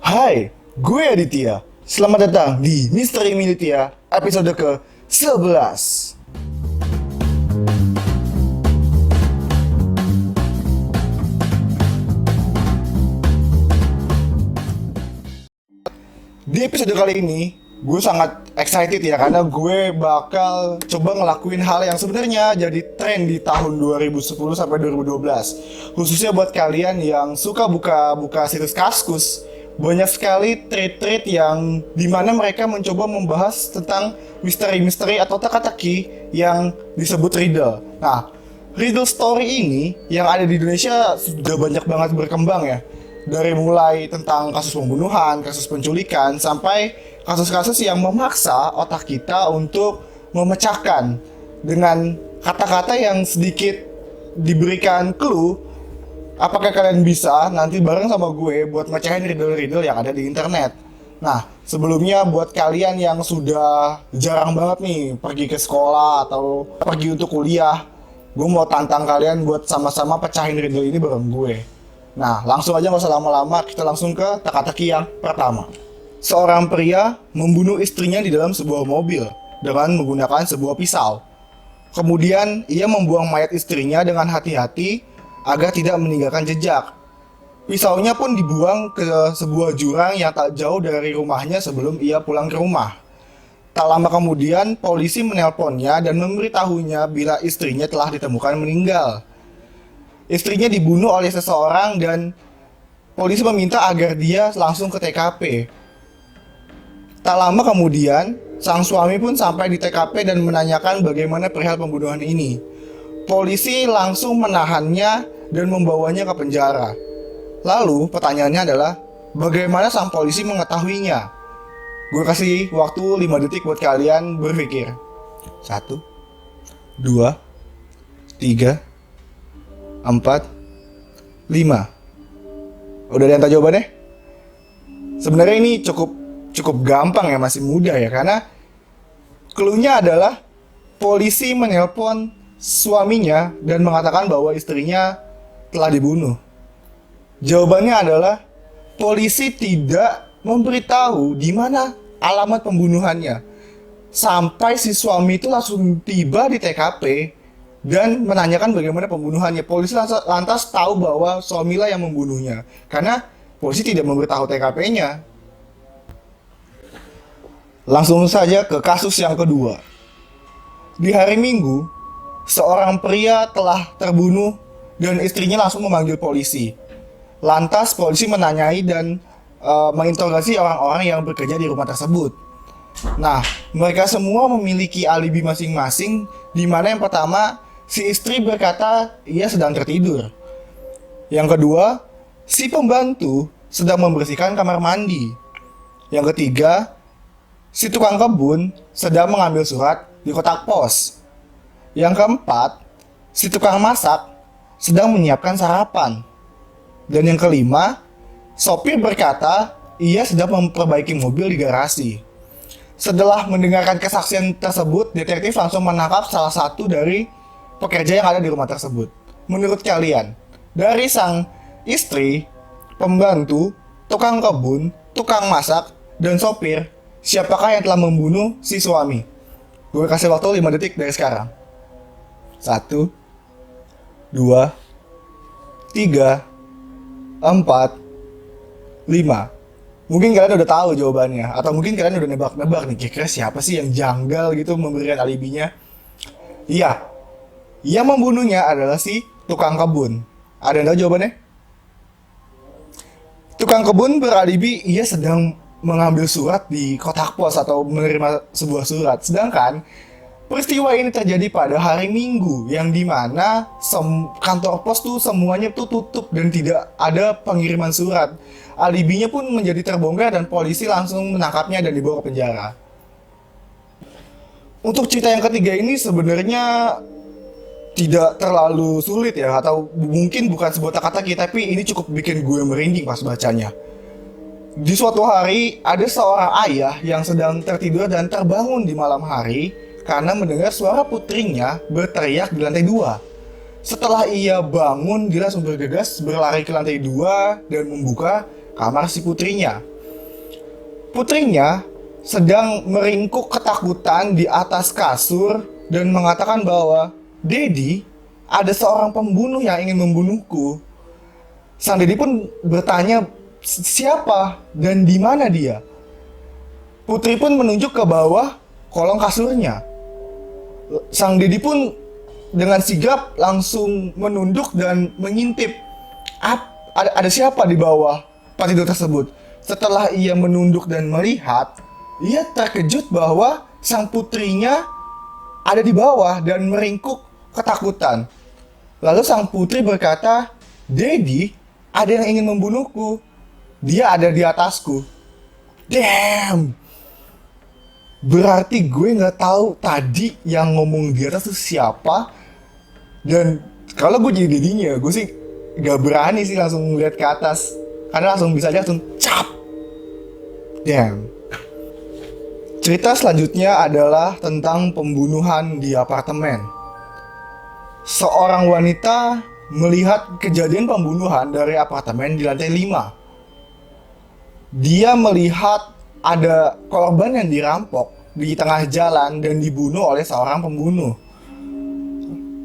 Hai, gue Aditya. Selamat datang di Misteri Militia episode ke-11. Di episode kali ini, gue sangat excited ya karena gue bakal coba ngelakuin hal yang sebenarnya jadi tren di tahun 2010 sampai 2012. Khususnya buat kalian yang suka buka situs Kaskus, banyak sekali thread-thread yang dimana mereka mencoba membahas tentang misteri-misteri atau teka-teki yang disebut riddle. Nah, riddle story ini yang ada di Indonesia sudah banyak banget berkembang ya. Dari mulai tentang kasus pembunuhan, kasus penculikan, sampai kasus-kasus yang memaksa otak kita untuk memecahkan dengan kata-kata yang sedikit diberikan clue. Apakah kalian bisa nanti bareng sama gue buat mecahin riddle-riddle yang ada di internet? Nah, sebelumnya buat kalian yang sudah jarang banget nih pergi ke sekolah atau pergi untuk kuliah, gue mau tantang kalian buat sama-sama pecahin riddle ini bareng gue. Nah, langsung aja nggak usah lama-lama, kita langsung ke teka-teki yang pertama. Seorang pria membunuh istrinya di dalam sebuah mobil dengan menggunakan sebuah pisau. Kemudian, ia membuang mayat istrinya dengan hati-hati agar tidak meninggalkan jejak. Pisaunya pun dibuang ke sebuah jurang yang tak jauh dari rumahnya sebelum ia pulang ke rumah. Tak lama kemudian, polisi menelponnya dan memberitahunya bila istrinya telah ditemukan meninggal. Istrinya dibunuh oleh seseorang dan polisi meminta agar dia langsung ke TKP. Tak lama kemudian, sang suami pun sampai di TKP dan menanyakan bagaimana perihal pembunuhan ini. Polisi langsung menahannya dan membawanya ke penjara. Lalu pertanyaannya adalah, bagaimana sang polisi mengetahuinya? Gue kasih waktu 5 detik buat kalian berpikir. 1, 2, 3, 4, 5. Udah ada yang tahu jawabannya? Sebenarnya ini cukup gampang ya, masih mudah ya, karena clue-nya adalah polisi menelpon suaminya dan mengatakan bahwa istrinya telah dibunuh. Jawabannya adalah polisi tidak memberitahu di mana alamat pembunuhannya. Sampai si suami itu langsung tiba di TKP dan menanyakan bagaimana pembunuhannya. Polisi lantas tahu bahwa suamilah yang membunuhnya karena polisi tidak memberitahu TKP-nya. Langsung saja ke kasus yang kedua. Di hari Minggu, seorang pria telah terbunuh dan istrinya langsung memanggil polisi. Lantas polisi menanyai dan menginterogasi orang-orang yang bekerja di rumah tersebut. Nah, mereka semua memiliki alibi masing-masing, di mana yang pertama, si istri berkata ia sedang tertidur. Yang kedua, si pembantu sedang membersihkan kamar mandi. Yang ketiga, si tukang kebun sedang mengambil surat di kotak pos. Yang keempat, si tukang masak sedang menyiapkan sarapan. Dan yang kelima, sopir berkata ia sedang memperbaiki mobil di garasi. Setelah mendengarkan kesaksian tersebut, detektif langsung menangkap salah satu dari pekerja yang ada di rumah tersebut. Menurut kalian, dari sang istri, pembantu, tukang kebun, tukang masak, dan sopir, siapakah yang telah membunuh si suami? Gue kasih waktu 5 detik dari sekarang. 1, 2, 3, 4, 5. Mungkin kalian udah tahu jawabannya, atau mungkin kalian udah nebak-nebak nih, kira-kira siapa sih yang janggal gitu memberikan alibinya? Iya, yang membunuhnya adalah si tukang kebun. Ada yang tahu jawabannya? Tukang kebun beralibi ia sedang mengambil surat di kotak pos atau menerima sebuah surat. Sedangkan peristiwa ini terjadi pada hari Minggu, yang dimana kantor pos tuh semuanya tuh tutup dan tidak ada pengiriman surat. Alibinya pun menjadi terbongkar dan polisi langsung menangkapnya dan dibawa ke penjara. Untuk cerita yang ketiga ini sebenarnya tidak terlalu sulit ya, atau mungkin bukan sebuah teka-teki, tapi ini cukup bikin gue merinding pas bacanya. Di suatu hari, ada seorang ayah yang sedang tertidur dan terbangun di malam hari karena mendengar suara putrinya berteriak di lantai 2. Setelah ia bangun, dia langsung bergegas berlari ke lantai 2 dan membuka kamar si putrinya. Putrinya sedang meringkuk ketakutan di atas kasur dan mengatakan bahwa, "Daddy, ada seorang pembunuh yang ingin membunuhku." Sang Daddy pun bertanya, "Siapa dan di mana dia?" Putri pun menunjuk ke bawah kolong kasurnya. Sang Daddy pun dengan sigap langsung menunduk dan mengintip, ada siapa di bawah tempat tidur tersebut. Setelah ia menunduk dan melihat, ia terkejut bahwa sang putrinya ada di bawah dan meringkuk ketakutan. Lalu sang putri berkata, "Daddy, ada yang ingin membunuhku. Dia ada di atasku." Damn! Berarti gue nggak tahu tadi yang ngomong di atas itu siapa. Dan kalau gue jadi dadinya, gue sih nggak berani sih langsung lihat ke atas. Karena langsung bisa aja langsung cap. Damn. Cerita selanjutnya adalah tentang pembunuhan di apartemen. Seorang wanita melihat kejadian pembunuhan dari apartemen di lantai 5. Dia melihat ada korban yang dirampok di tengah jalan dan dibunuh oleh seorang pembunuh.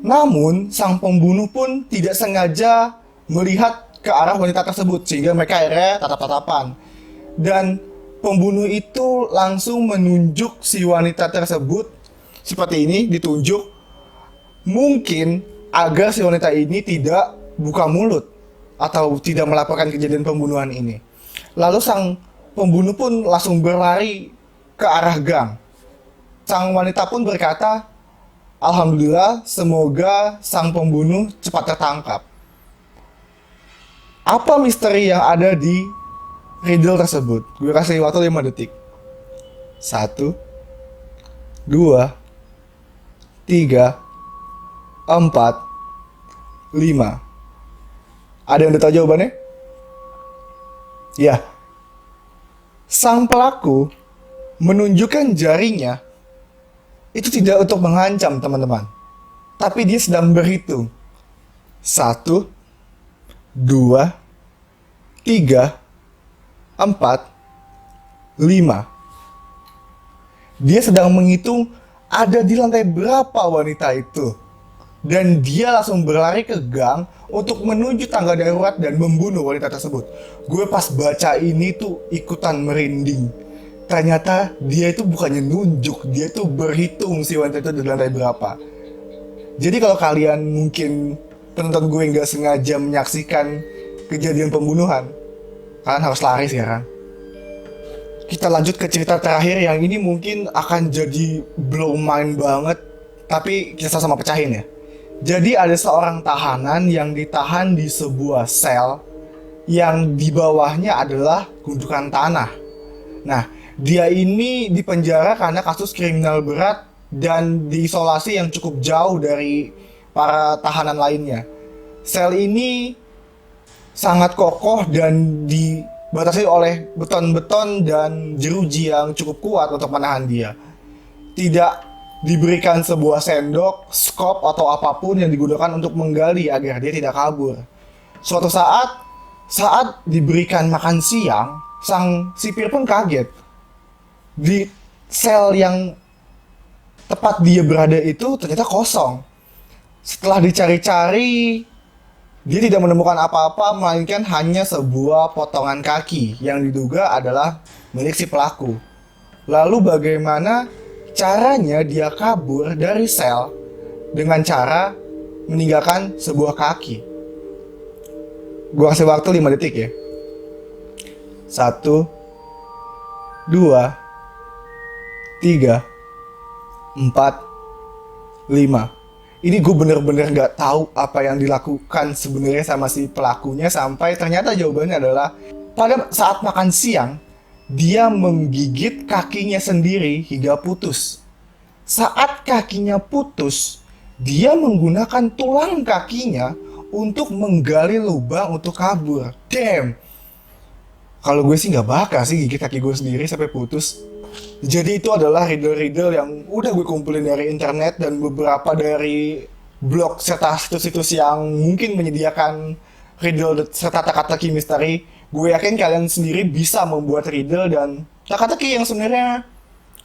Namun, sang pembunuh pun tidak sengaja melihat ke arah wanita tersebut sehingga mereka akhirnya tatap-tatapan. Dan pembunuh itu langsung menunjuk si wanita tersebut seperti ini, ditunjuk mungkin agar si wanita ini tidak buka mulut atau tidak melaporkan kejadian pembunuhan ini. Lalu sang pembunuh pun langsung berlari ke arah gang. Sang wanita pun berkata, "Alhamdulillah, semoga sang pembunuh cepat tertangkap." Apa misteri yang ada di riddle tersebut? Gue kasih waktu 5 detik. 1, 2, 3, 4, 5. Ada yang udah tahu jawabannya? Ya. Sang pelaku menunjukkan jarinya itu tidak untuk mengancam teman-teman, tapi dia sedang berhitung. 1, 2, 3, 4, 5. Dia sedang menghitung ada di lantai berapa wanita itu. Dan dia langsung berlari ke gang untuk menuju tangga darurat dan membunuh wanita tersebut. Gue pas baca ini tuh ikutan merinding. Ternyata dia itu bukannya nunjuk, dia tuh berhitung si wanita itu di lantai berapa. Jadi kalau kalian mungkin penonton gue nggak sengaja menyaksikan kejadian pembunuhan, kalian harus lari sekarang. Kita lanjut ke cerita terakhir yang ini mungkin akan jadi blow mind banget, tapi kita sama-sama pecahin ya. Jadi ada seorang tahanan yang ditahan di sebuah sel yang di bawahnya adalah gundukan tanah. Nah, dia ini dipenjara karena kasus kriminal berat dan diisolasi yang cukup jauh dari para tahanan lainnya. Sel ini sangat kokoh dan dibatasi oleh beton-beton dan jeruji yang cukup kuat untuk menahan dia. Tidak diberikan sebuah sendok, skop, atau apapun yang digunakan untuk menggali agar dia tidak kabur. Suatu saat diberikan makan siang, sang sipir pun kaget. Di sel yang tepat dia berada itu ternyata kosong. Setelah dicari-cari, dia tidak menemukan apa-apa, melainkan hanya sebuah potongan kaki yang diduga adalah milik si pelaku. Lalu bagaimana caranya dia kabur dari sel dengan cara meninggalkan sebuah kaki? Gua kasih waktu 5 detik ya. 1, 2, 3, 4, 5. Ini gue bener-bener gak tahu apa yang dilakukan sebenarnya sama si pelakunya sampai ternyata jawabannya adalah pada saat makan siang dia menggigit kakinya sendiri hingga putus. Saat kakinya putus, dia menggunakan tulang kakinya untuk menggali lubang untuk kabur. Damn. Kalau gue sih nggak bakal sih gigit kaki gue sendiri sampai putus. Jadi itu adalah riddle-riddle yang udah gue kumpulin dari internet dan beberapa dari blog serta situs-situs yang mungkin menyediakan riddle serta teka-teki misteri. Gue yakin kalian sendiri bisa membuat riddle dan teka-teki yang sebenarnya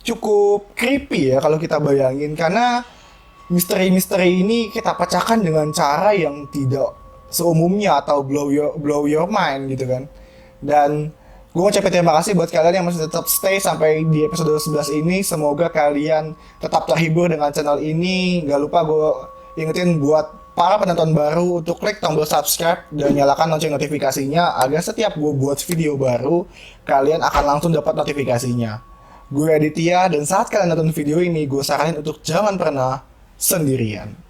cukup creepy ya kalau kita bayangin, karena misteri-misteri ini kita pecahkan dengan cara yang tidak seumumnya atau blow your mind gitu kan. Dan gue ngucapin terima kasih buat kalian yang masih tetap stay sampai di episode 11 ini. Semoga kalian tetap terhibur dengan channel ini. Gak lupa gue ingetin buat para penonton baru untuk klik tombol subscribe dan nyalakan lonceng notifikasinya agar setiap gue buat video baru kalian akan langsung dapat notifikasinya. Gue Aditya, dan saat kalian nonton video ini gue saranin untuk jangan pernah sendirian.